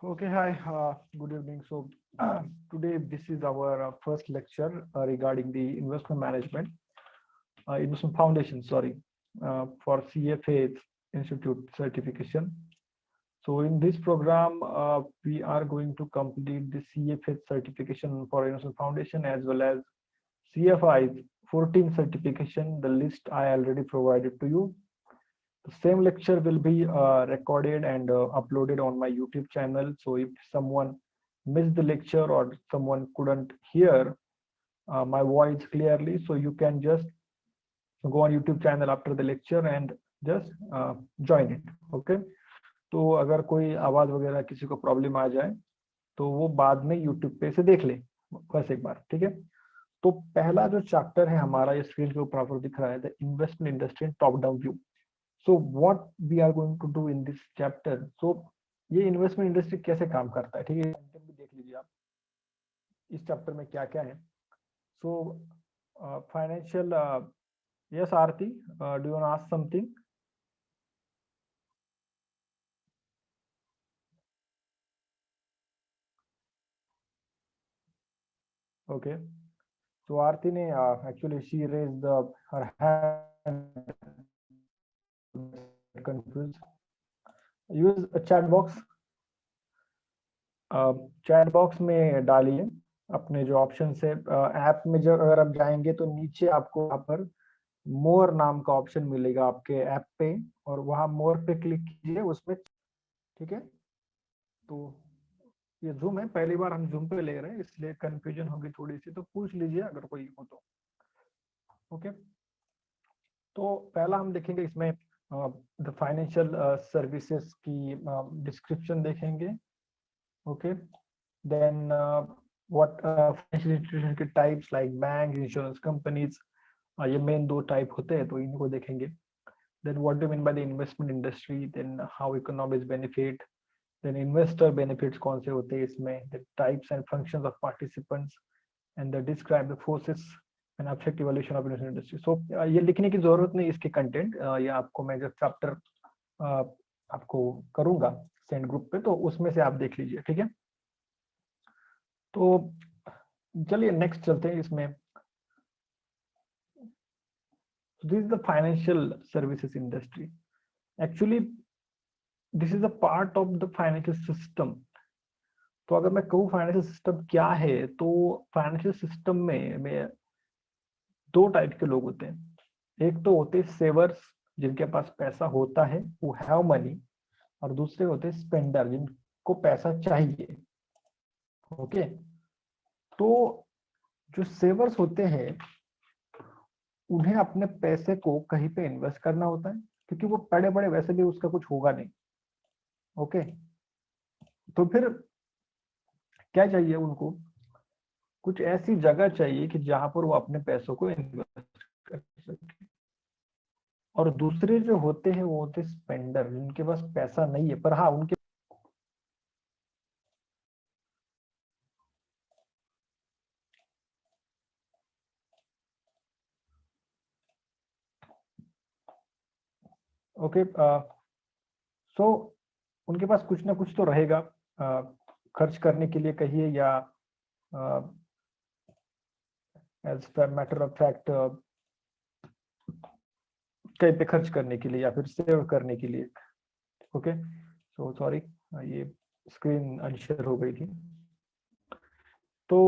Okay, hi, good evening. So, today this is our first lecture regarding the investment management, investment foundation, sorry, for CFA Institute certification. So, in this program, we are going to complete the CFA certification for investment foundation as well as CFI 14 certification. The list I already provided to you. The same lecture will be recorded and uploaded on my YouTube channel. So if someone missed the lecture or someone couldn't hear my voice clearly, so you can just go on YouTube channel after the lecture and just join it. Okay. तो अगर कोई आवाज वगैरह किसी को problem आ जाए तो वो बाद में YouTube पे से देख ले बस एक बार, ठीक है। तो पहला जो चैप्टर है हमारा, ये स्क्रीन के ऊपर दिख रहा है, the investment industry in top down view. So what we are going to do in this chapter. So ये इन्वेस्टमेंट इंडस्ट्री कैसे काम करता है, ठीक है, कंटेंट भी देख लीजिए आप इस चैप्टर में क्या क्या है। So financial, yes Aarti, do you ask something? Okay, so आरती ने actually she raised her hand, confused. use a chat box, chat box में डालिए अपने जो ऑप्शन है। ऐप में जब अगर आप जाएंगे तो नीचे आपको यहाँ पर मोर नाम का ऑप्शन मिलेगा आपके ऐप पे, और वहां मोर पे क्लिक कीजिए उसमें, ठीक है। तो ये जूम है, पहली बार हम जूम पे ले रहे हैं इसलिए कंफ्यूजन होगी थोड़ी सी, तो पूछ लीजिए अगर कोई हो तो। ओके, तो पहला हम देखेंगे इसमें द फाइनेंशियल सर्विसेज की डिस्क्रिप्शन देखेंगे। Okay, then what financial institution के types like bank, insurance companies, ये मेन दो टाइप होते हैं तो इनको देखेंगे। Then what do mean by the investment industry, then how economics benefit, then investor benefits कौन से होते हैं इसमें, the types and functions of participants and the describe the forces and affect evolution of investment industry. So ये लिखने की जरूरत नहीं इसके कंटेंट, ये आपको मैं जब चैप्टर आपको करूंगा सेंड ग्रुप पे तो उसमें से आप देख लीजिए, ठीक है। तो चलिए नेक्स्ट चलते हैं इसमें। This is the financial services industry. Actually this is a part of the financial system. तो अगर मैं कहूँ फाइनेंशियल सिस्टम क्या है, तो फाइनेंशियल सिस्टम में दो टाइप के लोग होते हैं। एक तो होते हैं सेवर्स, जिनके पास पैसा होता है, वो हैव मनी, और दूसरे होते हैं स्पेंडर, जिनको पैसा चाहिए। ओके, तो जो सेवर्स होते हैं उन्हें अपने पैसे को कहीं पे इन्वेस्ट करना होता है, क्योंकि वो पड़े पड़े वैसे भी उसका कुछ होगा नहीं। ओके, तो फिर क्या चाहिए उनको, कुछ ऐसी जगह चाहिए कि जहां पर वो अपने पैसों को इन्वेस्ट कर सके। और दूसरे जो होते हैं वो होते स्पेंडर, जिनके पास पैसा नहीं है पर हाँ उनके ओके, सो उनके पास कुछ ना कुछ तो रहेगा खर्च करने के लिए कहिए, या एज मैटर ऑफ फैक्ट कहीं पे खर्च करने के लिए या फिर सेव करने के लिए। ओके, सो सॉरी, ये स्क्रीन अनशेयर हो गई थी। तो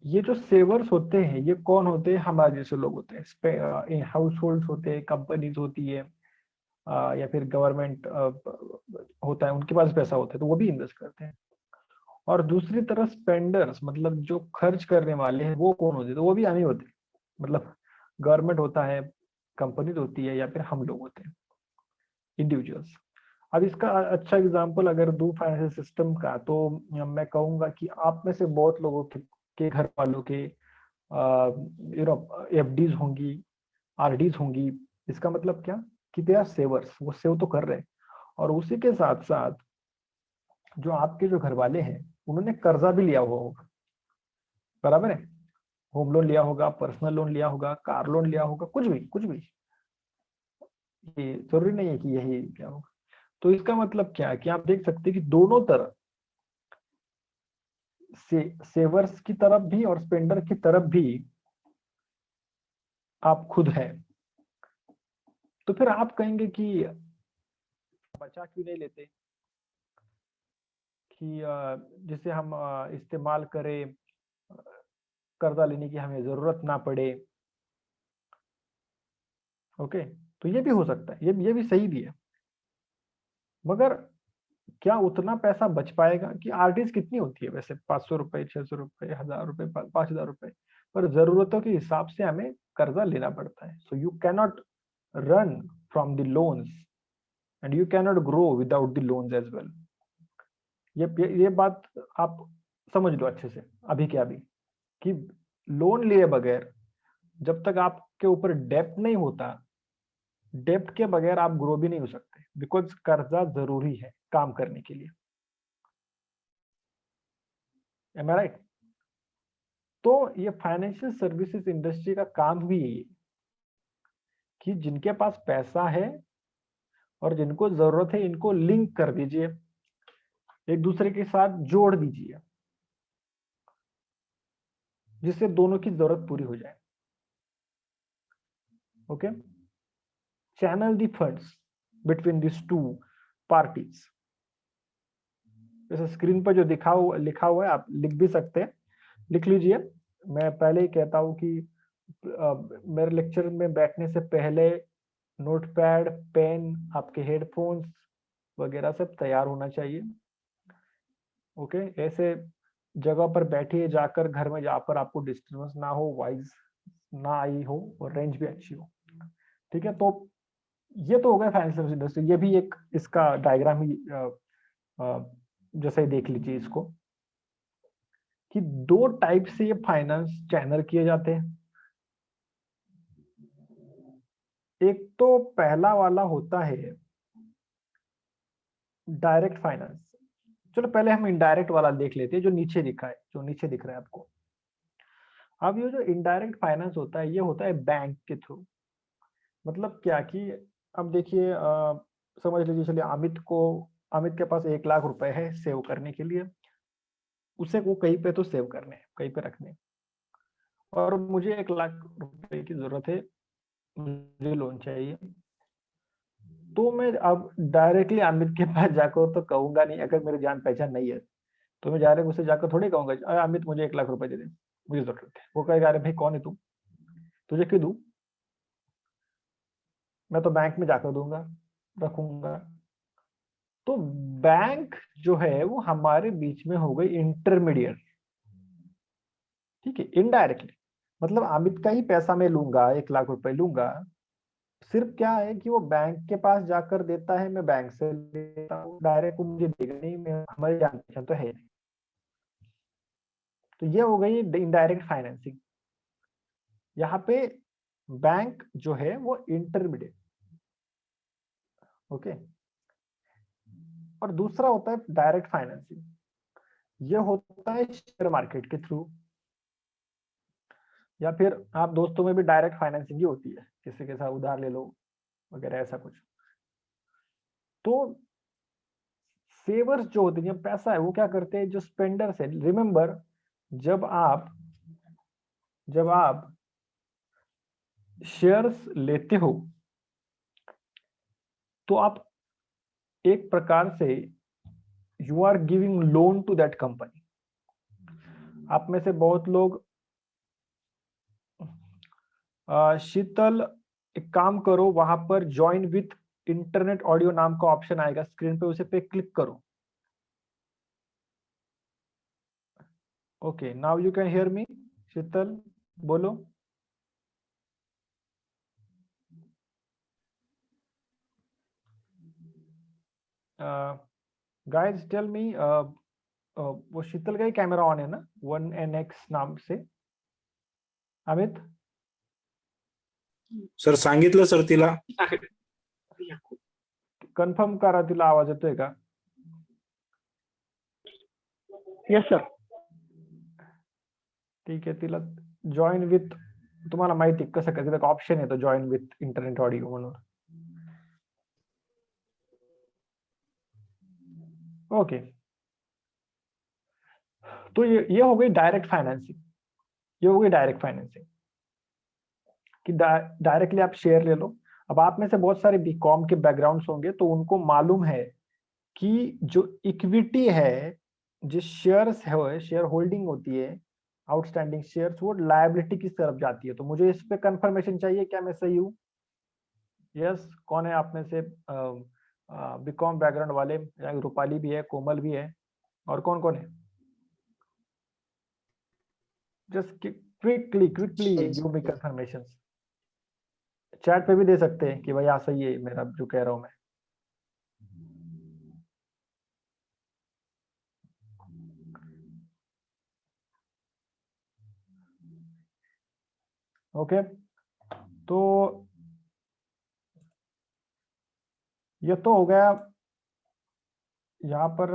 ये जो सेवर्स होते हैं ये कौन होते हैं, हमारे जैसे लोग होते हैं, हाउस होल्ड होते हैं, कंपनीज होती है, या फिर गवर्नमेंट होता है, उनके पास पैसा होता है तो वो भी इन्वेस्ट करते हैं। और दूसरी तरफ स्पेंडर्स, मतलब जो खर्च करने वाले हैं, वो कौन होते हैं, तो वो भी हम ही होते हैं। मतलब गवर्नमेंट होता है, कंपनीज होती है, या फिर हम लोग होते हैं, इंडिविजुअल्स। अब इसका अच्छा एग्जांपल अगर दूं फाइनेंशियल सिस्टम का, तो मैं कहूंगा कि आप में से बहुत लोगों के घर वालों के एफडीज होंगी, आरडीज होंगी। इसका मतलब क्या, कि दे आर सेवर्स, वो सेव तो कर रहे हैं। और उसी के साथ साथ जो आपके जो घर वाले हैं उन्होंने कर्जा भी लिया हुआ होगा, बराबर है। होम लोन लिया होगा, पर्सनल लोन लिया होगा, कार लोन लिया होगा, कुछ भी कुछ भी, ये जरूरी नहीं है कि यही क्या होगा। तो इसका मतलब क्या है कि आप देख सकते हैं कि दोनों तरफ सेवर्स की तरफ भी और स्पेंडर की तरफ भी आप खुद है। तो फिर आप कहेंगे कि बचा क्यों नहीं लेते कि जिसे हम इस्तेमाल करें, कर्जा लेने की हमें जरूरत ना पड़े। ओके, तो ये भी हो सकता है, ये भी सही भी है, मगर क्या उतना पैसा बच पाएगा? कि आरटीज कितनी होती है वैसे? 500 रुपए, 600 रुपए, 1000 रुपए, 5000 रुपए, पर जरूरतों के हिसाब से हमें कर्जा लेना पड़ता है। So you cannot run from the loans and you cannot grow without the loans as well. ये बात आप समझ लो अच्छे से अभी के अभी, कि लोन लिए बगैर जब तक आपके ऊपर डेप्ट नहीं होता, डेप्ट के बगैर आप ग्रो भी नहीं हो सकते, बिकॉज कर्जा जरूरी है काम करने के लिए। एम आई राइट? तो ये फाइनेंशियल सर्विसेज इंडस्ट्री का काम भी यही है कि जिनके पास पैसा है और जिनको जरूरत है, इनको लिंक कर दीजिए, एक दूसरे के साथ जोड़ दीजिए, जिससे दोनों की जरूरत पूरी हो जाए। Okay, channel the funds between this two parties. जैसे स्क्रीन पर जो लिखा हुआ है, आप लिख भी सकते हैं, लिख लीजिए। मैं पहले ही कहता हूं कि मेरे लेक्चर में बैठने से पहले नोटपैड, पेन, आपके हेडफोन्स वगैरह सब तैयार होना चाहिए। ओके, ऐसे जगह पर बैठिए जाकर, घर में, जहाँ पर आपको डिस्टर्बेंस ना हो, वॉइस ना आई हो और रेंज भी अच्छी हो। ठीक है, तो ये तो हो गया फाइनेंशियल इंडस्ट्री। ये भी एक इसका डायग्राम ही जैसे ही देख लीजिए इसको, कि दो टाइप से ये फाइनेंस चैनल किए जाते हैं। एक तो पहला वाला होता है डायरेक्ट फाइनेंस। चलो पहले हम इनडायरेक्ट वाला देख लेते हैं, जो नीचे दिखा है, जो नीचे दिख रहा है आपको। अब ये जो इनडायरेक्ट फाइनेंस होता है, ये होता है बैंक के थ्रू। मतलब क्या कि अब देखिए, समझ लीजिए, चलिए अमित के पास 1 लाख रुपए है सेव करने के लिए। उसे वो कहीं पे तो सेव करने हैं, कहीं पे रखने हैं। और मुझे 1 लाख रुपए की जरूरत है, मुझे लोन चाहिए। तो मैं अब डायरेक्टली अमित के पास जाकर तो कहूंगा नहीं, अगर मेरी जान पहचान नहीं है तो मैं डायरेक्ट उससे जाकर थोड़ी कहूंगा, अरे अमित मुझे 1 लाख रुपए दे दे, मुझे जरूरत है। वो कहेगा, अरे भाई कौन है तू, तुझे क्यों दूं, मैं तो बैंक में जाकर दूंगा, रखूंगा। तो बैंक जो है वो हमारे बीच में हो गई इंटरमीडिएट। ठीक है, इनडायरेक्टली, मतलब अमित का ही पैसा मैं लूंगा, 1 लाख रुपए लूंगा, सिर्फ क्या है कि वो बैंक के पास जाकर देता है, मैं बैंक से लेता हूँ, डायरेक्ट वो मुझे देगा नहीं, मैं, हमारी जान पहचान तो है नहीं। तो ये हो गई इनडायरेक्ट फाइनेंसिंग। यहाँ पे बैंक जो है वो इंटरमीडिएट। ओके, और दूसरा होता है डायरेक्ट फाइनेंसिंग। ये होता है शेयर मार्केट के थ्रू, या फिर आप दोस्तों में भी डायरेक्ट फाइनेंसिंग ही होती है, किसी के साथ उधार ले लो वगैरह, ऐसा कुछ। तो सेवर्स जो होते हैं, पैसा है, वो क्या करते हैं, जो स्पेंडर्स है, रिमेंबर, जब आप जब आप शेयर्स लेते हो तो आप एक प्रकार से you are giving loan to that company. आप में से बहुत लोग, शीतल, एक काम करो, वहां पर ज्वाइन विथ इंटरनेट ऑडियो नाम का ऑप्शन आएगा स्क्रीन पे, उसे पे क्लिक करो। Okay, now you can hear me. Sheetal, बोलो। गाइस टेल मी, वो शीतल का ही कैमरा ऑन है ना, 1NX नाम से? अमित, सर सांगितलं सर तिला. कन्फर्म करा, तिला आवाज येतोय का? Yes sir. ठीक आहे, तिला जॉईन विथ, तुम्हाला माहिती कसं काय, तिला ऑप्शन येतो जॉईन विथ इंटरनेट ऑडिओ म्हणून. ओके, तो ये हो गई डायरेक्ट फाइनेंसिंग। ये हो गई डायरेक्ट फाइनेंसिंग कि डायरेक्टली आप शेयर ले लो। अब आप में से बहुत सारे बीकॉम के बैकग्राउंड्स होंगे तो उनको मालूम है कि जो इक्विटी है, जो शेयर्स है, शेयर होल्डिंग होती है, आउटस्टैंडिंग शेयर्स, वो लायबिलिटी की तरफ जाती है। तो मुझे इस पे कंफर्मेशन चाहिए, क्या मैं सही हूँ? यस, कौन है आप में से बीकॉम बैकग्राउंड वाले? रूपाली भी है, कोमल भी है, और कौन कौन है? Just quickly quickly give me confirmation. Chat पे भी दे सकते हैं कि भाई हाँ सही है मेरा जो कह रहा हूँ मैं। ओके, तो ये तो हो गया। यहाँ पर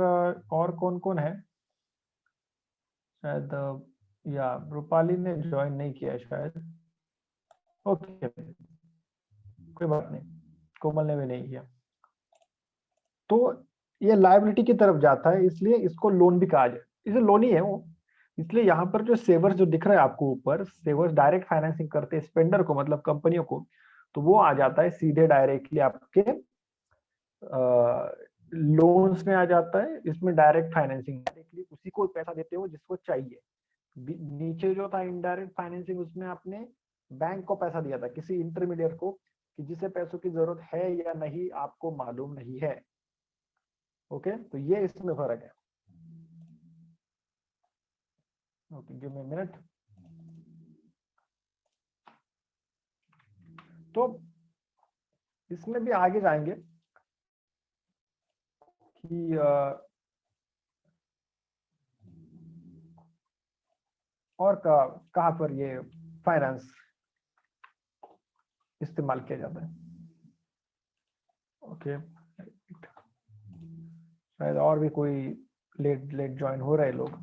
और कौन कौन है? शायद या रूपाली ने ज्वाइन नहीं किया है शायद। ओके, कोई बात नहीं, कोमल ने भी नहीं किया। तो ये लायबिलिटी की तरफ जाता है, इसलिए इसको लोन भी कहा जाए। इसे लोन ही है वो। इसलिए यहाँ पर जो सेवर्स जो दिख रहा है आपको ऊपर, सेवर्स डायरेक्ट फाइनेंसिंग करते हैं स्पेंडर को, मतलब कंपनियों को, तो वो आ जाता है सीधे डायरेक्टली आपके लोन्स में आ जाता है। इसमें डायरेक्ट फाइनेंसिंग डायरेक्टली उसी को पैसा देते हो जिसको चाहिए। नीचे जो था इनडायरेक्ट फाइनेंसिंग, उसमें आपने बैंक को पैसा दिया था, किसी इंटरमीडिएट को, कि जिसे पैसों की जरूरत है या नहीं आपको मालूम नहीं है। ओके, तो ये इसमें फर्क है। Okay, give me minute. तो इसमें भी आगे जाएंगे कि और कहाँ पर ये फाइनेंस इस्तेमाल किया जाता है। ओके, शायद और भी कोई लेट लेट ज्वाइन हो रहे लोग।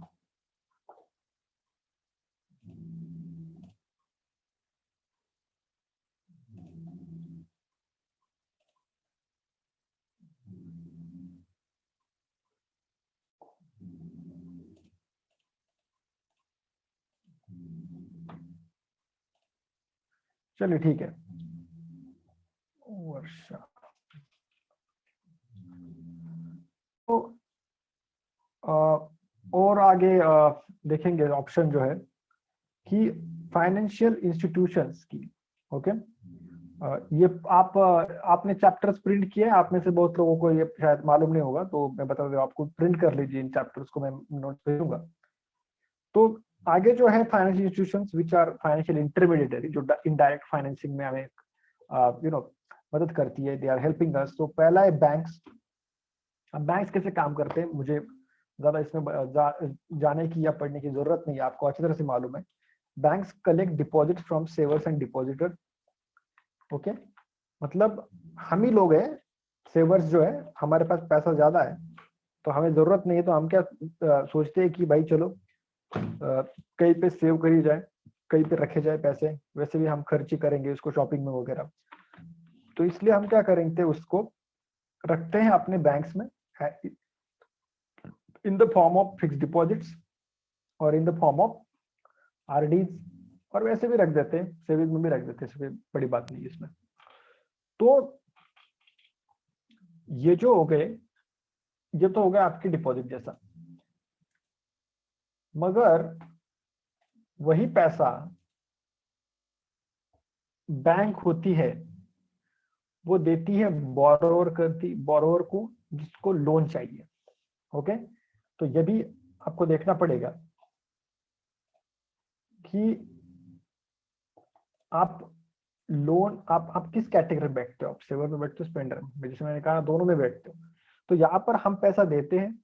चलिए ठीक है। वर्षा, तो और आगे देखेंगे ऑप्शन जो है कि फाइनेंशियल इंस्टीट्यूशंस की। ओके, ये आपने चैप्टर्स प्रिंट किए हैं। आप में से बहुत लोगों को ये शायद मालूम नहीं होगा, तो मैं बता दूं आपको, प्रिंट कर लीजिए इन चैप्टर्स को, मैं नोट भेजूंगा। तो आगे जो है financial institutions which are financial intermediary, जो इनडायरेक्ट फाइनेंसिंग में हमें मदद करती है, दे आर हेल्पिंग अस। तो पहला है बैंक्स। अब बैंक्स कैसे काम करते हैं, मुझे ज्यादा इसमें जाने की या पढ़ने की जरूरत नहीं है, आपको अच्छी तरह से मालूम है। Banks collect deposit from सेवर्स and depositor. Okay, मतलब हम ही लोग हैं, सेवर्स जो है, हमारे पास पैसा ज्यादा है तो हमें जरूरत नहीं है, तो हम क्या सोचते हैं कि भाई चलो कहीं पे सेव करी जाए, कहीं पे रखे जाए पैसे, वैसे भी हम खर्च ही करेंगे उसको शॉपिंग में वगैरह। तो इसलिए हम क्या करेंगे, उसको रखते हैं अपने बैंक्स में in the form of fix deposits और in the form of RDs, और वैसे भी रख देते हैं, सेविंग में भी रख देते हैं, इसमें बड़ी बात नहीं है इसमें। तो ये जो हो गए, ये तो हो गया आपकी डिपॉजिट जैसा। मगर वही पैसा बैंक होती है, वो देती है बोरोवर को, जिसको लोन चाहिए। ओके, तो ये भी आपको देखना पड़ेगा कि आप लोन, आप किस कैटेगरी में बैठते हो, आप सेवर में बैठते हो, स्पेंडर में, जैसे मैंने कहा दोनों में बैठते हो। तो यहाँ पर हम पैसा देते हैं,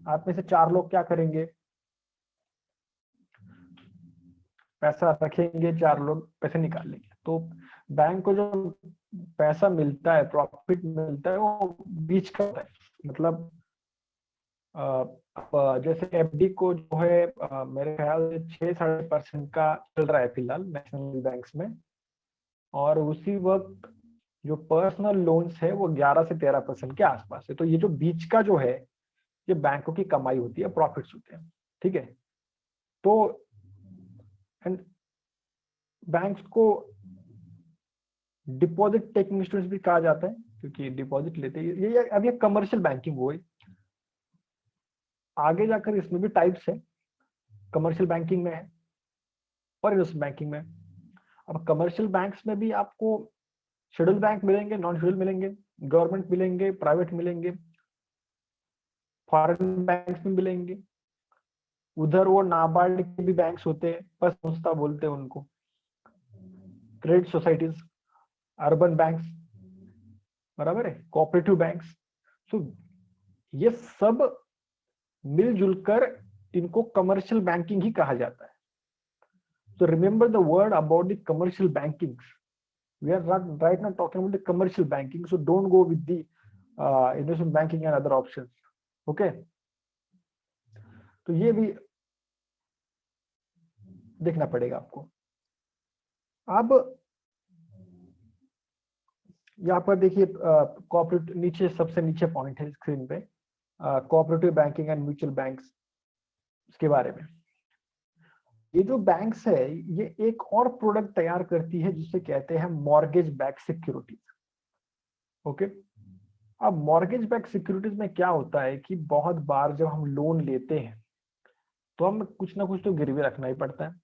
आप में से 4 लोग क्या करेंगे, पैसा रखेंगे, 4 लोग पैसे निकाल लेंगे। तो बैंक को जो पैसा मिलता है, प्रॉफिट मिलता है, वो बीच का होता है। मतलब जैसे एफडी को जो है मेरे ख्याल से 6-7.5% का चल रहा है फिलहाल नेशनल बैंक्स में, और उसी वक्त जो पर्सनल लोन्स है वो 11 से 13% के आसपास है। तो ये जो बीच का जो है, ये बैंकों की कमाई होती है, प्रॉफिट्स होते हैं, ठीक है। तो एंड बैंक्स को डिपॉजिट टेकिंग इंस्टीट्यूट भी कहा जाता है, क्योंकि डिपॉजिट लेते हैं। ये अब ये कमर्शियल बैंकिंग हुई। आगे जाकर इसमें भी टाइप्स है, कमर्शियल बैंकिंग में है और इन्वेस्टमेंट बैंकिंग में। अब कमर्शियल बैंक्स में भी आपको शेड्यूल बैंक मिलेंगे, नॉन शेड्यूल मिलेंगे, गवर्नमेंट मिलेंगे, प्राइवेट मिलेंगे, फॉरेन बैंक्स में मिलेंगे। उधर वो नाबार्ड के भी बैंक्स होते हैं, बस संस्था बोलते हैं उनको, क्रेडिट सोसाइटीज, अर्बन बैंक्स, बराबर है, कोऑपरेटिव बैंक्स। तो ये सब मिलजुल कर इनको कमर्शियल बैंकिंग ही कहा जाता है। So remember the word about the commercial banking. We are right now talking about the commercial banking. So don't go with the investment banking and other options. Okay. तो ये भी देखना पड़ेगा आपको। अब यहाँ पर देखिए कॉर्पोरेट, नीचे सबसे नीचे पॉइंट है स्क्रीन पे, cooperative banking and mutual banks के बारे में। ये जो बैंक्स है ये एक और प्रोडक्ट तैयार करती है जिसे कहते हैं मॉर्गेज बैक सिक्योरिटीज। ओके। अब मॉर्गेज बैक सिक्योरिटीज में क्या होता है कि बहुत बार जब हम लोन लेते हैं तो हम कुछ ना कुछ तो गिरवी रखना ही पड़ता है।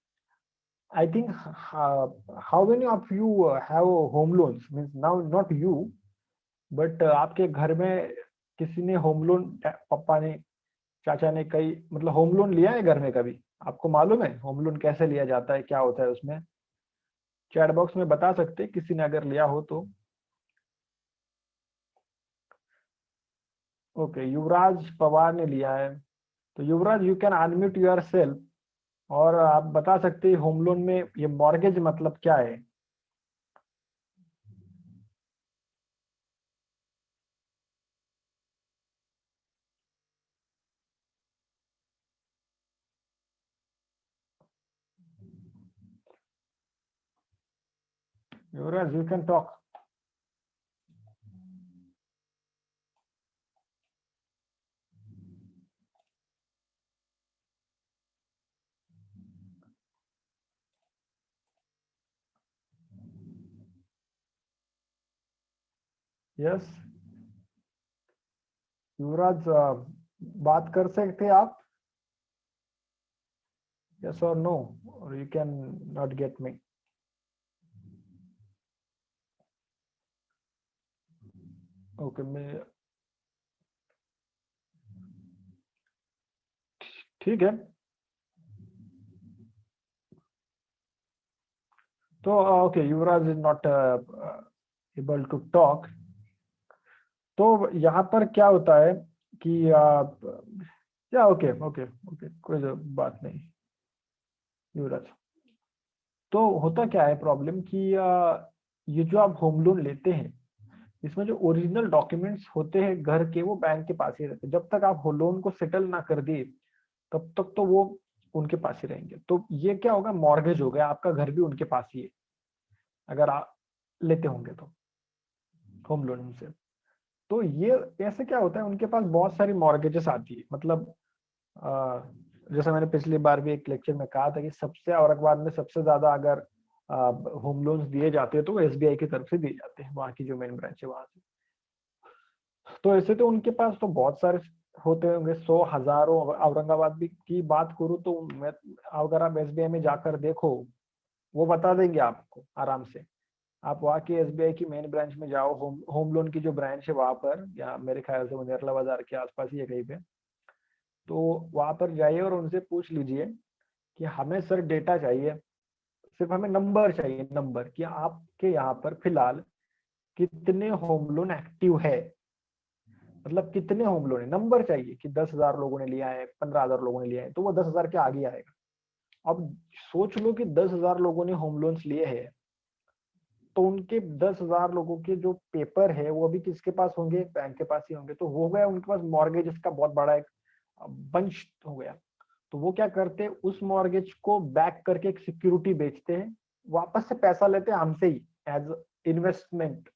I think how many of you have home loans, means now not you but आपके घर में किसी ने होम लोन, पापा ने, चाचा ने, कई मतलब होम लोन लिया है घर में कभी? आपको मालूम है होम लोन कैसे लिया जाता है, क्या होता है उसमें? चैट बॉक्स में बता सकते हैं किसी ने अगर लिया हो तो। ओके, युवराज पवार ने लिया है। तो Yuvraj you can unmute yourself और आप बता सकते हैं होम लोन में ये मॉर्गेज मतलब क्या है। Yuvraj you can talk. Yes Yuvraj, बात कर सकते हैं आप? यस और नो, और you can not get me. Okay, मैं ठीक है। तो okay, Yuvraj is not able to talk. तो यहाँ पर क्या होता है कि या ओके ओके ओके, कोई बात नहीं युवराज। तो होता क्या है प्रॉब्लम कि ये जो आप होम लोन लेते हैं इसमें जो ओरिजिनल डॉक्यूमेंट्स होते हैं घर के, वो बैंक के पास ही रहते हैं। जब तक आप लोन को सेटल ना कर दिए तब तक तो वो उनके पास ही रहेंगे। तो ये क्या होगा, मॉर्गेज हो गया, आपका घर भी उनके पास ही है अगर आप लेते होंगे तो होम लोन से। तो ये ऐसे क्या होता है, उनके पास बहुत सारी मॉर्गेजेस आती है। मतलब जैसे मैंने पिछली बार भी एक लेक्चर में कहा था कि सबसे औरंगाबाद में सबसे ज्यादा अगर होम लोन्स दिए जाते हैं तो वो एसबीआई की तरफ से दिए जाते हैं, वहाँ की जो मेन ब्रांच है वहां से। तो ऐसे तो उनके पास तो बहुत सारे होते होंगे, 100 हजारों। औरंगाबाद भी की बात करूँ तो मैं, अगर आप एसबीआई में जाकर देखो वो बता देंगे आपको आराम से। आप वहाँ की एसबीआई की मेन ब्रांच में जाओ, होम लोन की जो ब्रांच है वहां पर, या मेरे ख्याल से वो नेरला बाजार के आसपास ही है कहीं पे, तो वहां पर जाइए और उनसे पूछ लीजिए कि हमें सर डेटा चाहिए, सिर्फ हमें नंबर चाहिए, नंबर कि आपके यहाँ पर फिलहाल कितने होम लोन एक्टिव है। मतलब कितने होम लोन है, नंबर चाहिए कि 10,000 लोगों ने लिया है, 15,000 लोगों ने लिया है, तो वो 10,000 के आगे आएगा। अब सोच लो कि 10,000 लोगों ने होम लोन्स लिए हैं, तो उनके 10,000 लोगों के जो पेपर है वो अभी किसके पास होंगे, बैंक के पास ही होंगे। तो हो गया उनके पास मॉर्गेज का बहुत बड़ा एक बंच हो गया। तो वो क्या करते हैं, उस मॉर्गेज को बैक करके एक सिक्योरिटी बेचते हैं, वापस से पैसा लेते हैं हमसे ही एज इन्वेस्टमेंट।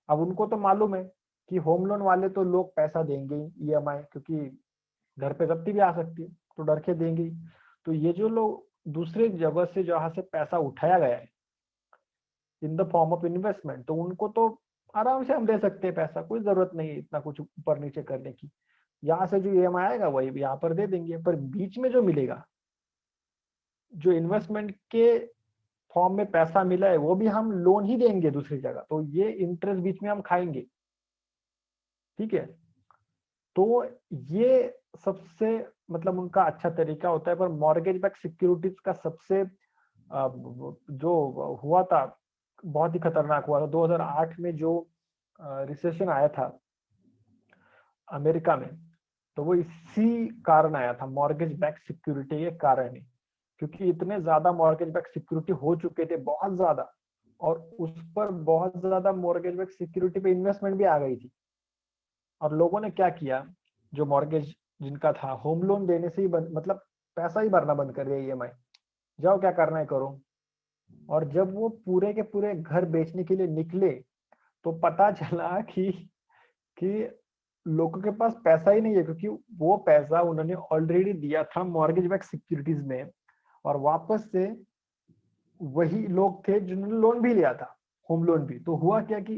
अब उनको तो मालूम है कि होम लोन वाले तो लोग पैसा देंगे ही ईएमआई, क्योंकि घर पे जब्ती भी आ सकती है तो डर के देंगे ही। तो ये जो लोग दूसरे जगह से जहाँ से पैसा उठाया गया है इन द फॉर्म ऑफ इन्वेस्टमेंट, तो उनको तो आराम से हम दे सकते हैं पैसा, कोई जरूरत नहीं है इतना कुछ ऊपर नीचे करने की। यहाँ से जो ईएमआई आएगा वही यहाँ पर दे देंगे, पर बीच में जो मिलेगा, जो इन्वेस्टमेंट के फॉर्म में पैसा मिला है वो भी हम लोन ही देंगे दूसरी जगह, तो ये इंटरेस्ट बीच में हम खाएंगे। ठीक है, तो ये सबसे मतलब उनका अच्छा तरीका होता है। पर मॉर्गेज बैक सिक्योरिटीज का सबसे जो हुआ था बहुत ही खतरनाक हुआ था 2008 में, जो रिसेशन आया था अमेरिका में, तो वो इसी कारण आया था, मॉर्गेज बैक सिक्योरिटी के कारण ही। क्योंकि इतने ज्यादा मॉर्गेज बैक सिक्योरिटी हो चुके थे, बहुत ज्यादा, और उस पर बहुत ज्यादा मॉर्गेज बैक सिक्योरिटी पे इन्वेस्टमेंट भी आ गई थी। और लोगों ने क्या किया, जो मॉर्गेज जिनका था, होम लोन देने से ही मतलब पैसा ही भरना बंद कर दिया ईएमआई, जाओ क्या करना है करो। और जब वो पूरे के पूरे घर बेचने के लिए निकले तो पता चला कि लोगों के पास पैसा ही नहीं है, क्योंकि वो पैसा उन्होंने ऑलरेडी दिया था मॉर्गेज बैक सिक्योरिटीज में, और वापस से वही लोग थे जिन्होंने लोन भी लिया था, होम लोन भी। तो हुआ क्या कि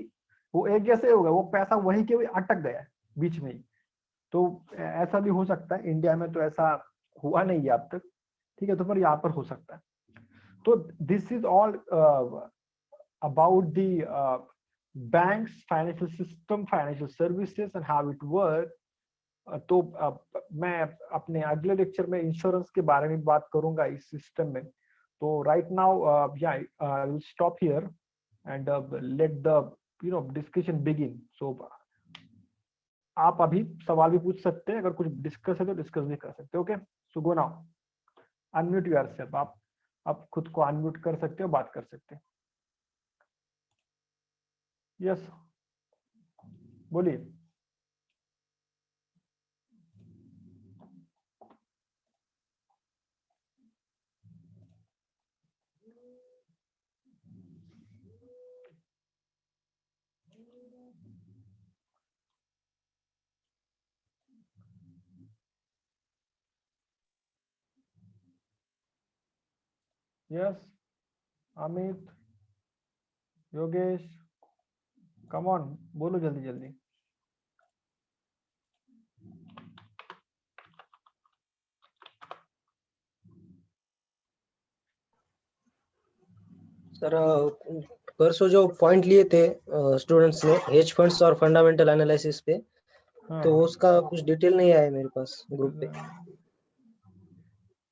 वो एक जैसे हो गया, वो पैसा वही के वही अटक गया बीच में ही। तो ऐसा भी हो सकता है, इंडिया में तो ऐसा हुआ नहीं है अब तक। ठीक है, तो पर यहाँ पर हो सकता है। तो this is all about the banks, financial system, financial services and how it work. तो मैं अपने अगले लेक्चर में इंश्योरेंस के बारे में बात करूंगा इस सिस्टम में। तो right now I will stop here and let the discussion begin. So आप अभी सवाल भी पूछ सकते हैं, अगर कुछ डिस्कस है तो डिस्कस भी कर सकते हैं। ओके, सो गो नाउ, अनम्यूट योरसेल्फ। आप खुद को अनम्यूट कर सकते हो, बात कर सकते हैं। यस, बोलिए। Yes, Amit, Yogesh, come on, बोलो जल्दी जल्दी। सर परसों जो पॉइंट लिए थे स्टूडेंट्स ने हेज फंड्स और फंडामेंटल एनालिसिस पे, हाँ, तो उसका कुछ डिटेल नहीं आया मेरे पास ग्रुप पे।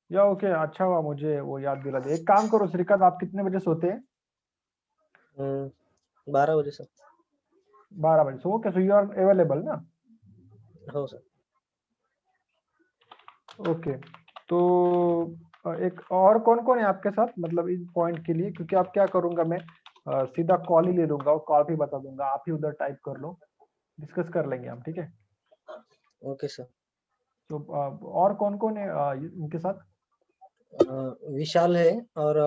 या ओके, अच्छा हुआ मुझे वो याद दिला दिया। एक काम करो श्रीकांत, आप कितने बजे सोते हैं? 12 बजे सर। 12 बजे। So okay, so you are available ना? हो सर। ओके, तो एक और कौन कौन है आपके साथ, मतलब इस पॉइंट के लिए? क्योंकि आप क्या करूंगा मैं, सीधा कॉल ही ले लूंगा और कॉल भी बता दूंगा, आप ही उधर टाइप कर लो, डिस्कस कर लेंगे हम। ठीक है, ओके सर। तो और कौन कौन है इनके साथ? विशाल है और